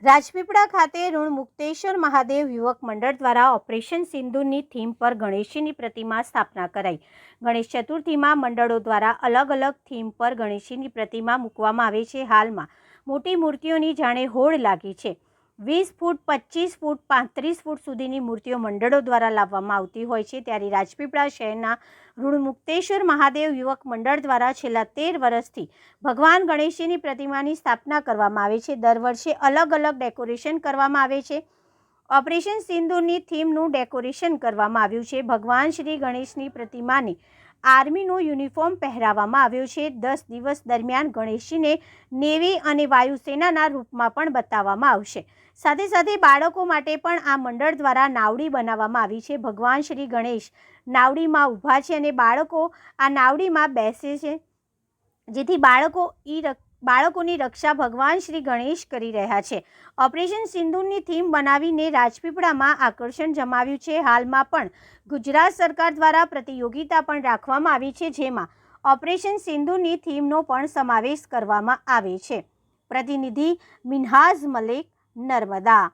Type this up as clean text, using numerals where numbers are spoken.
રાજપીપળા ખાતે ઋણમુક્તેશ્વર મહાદેવ યુવક મંડળ દ્વારા ઓપરેશન સિંદૂરની થીમ પર ગણેશજીની પ્રતિમા સ્થાપના કરાઈ। ગણેશ ચતુર્થીમાં મંડળો દ્વારા અલગ અલગ થીમ પર ગણેશજીની પ્રતિમા મૂકવામાં આવે છે। હાલમાં મોટી મૂર્તિઓની જાણે હોડ લાગી છે। 20 ફૂટ, 25 ફૂટ, 35 ફૂટ સુધીની મૂર્તિઓ મંડળો દ્વારા લાવવામાં આવતી હોય છે। ત્યારે રાજપીપળા શહેરના ઋણમુક્તેશ્વર મહાદેવ યુવક મંડળ દ્વારા છેલ્લા 13 વર્ષથી ભગવાન ગણેશજીની પ્રતિમાની સ્થાપના કરવામાં આવે છે। દર વર્ષે અલગ અલગ ડેકોરેશન કરવામાં આવે છે। ઓપરેશન સિંદૂરની થીમનું ડેકોરેશન કરવામાં આવ્યું છે। ભગવાન શ્રી ગણેશની પ્રતિમાને આર્મીનો યુનિફોર્મ પહેરાવવામાં આવ્યો છે। 10 દિવસ દરમિયાન ગણેશજીને નેવી અને વાયુસેનાના રૂપમાં પણ બતાવવામાં આવશે। સાથે સાથે બાળકો માટે પણ આ મંડળ દ્વારા નાવડી બનાવવામાં આવી છે। ભગવાન શ્રી ગણેશ નાવડીમાં ઊભા છે અને બાળકો આ નાવડીમાં બેસે છે, જેથી બાળકોની રક્ષા ભગવાન શ્રી ગણેશ કરી રહ્યા છે। ઓપરેશન સિંદૂરની થીમ બનાવીને રાજપીપળામાં આકર્ષણ જમાવ્યું છે। હાલમાં પણ ગુજરાત સરકાર દ્વારા પ્રતિયોગિતા પણ રાખવામાં આવી છે, જેમાં ઓપરેશન સિંદૂરની થીમનો પણ સમાવેશ કરવામાં આવે છે। પ્રતિનિધિ મિન્હાજ મલિક, નર્મદા।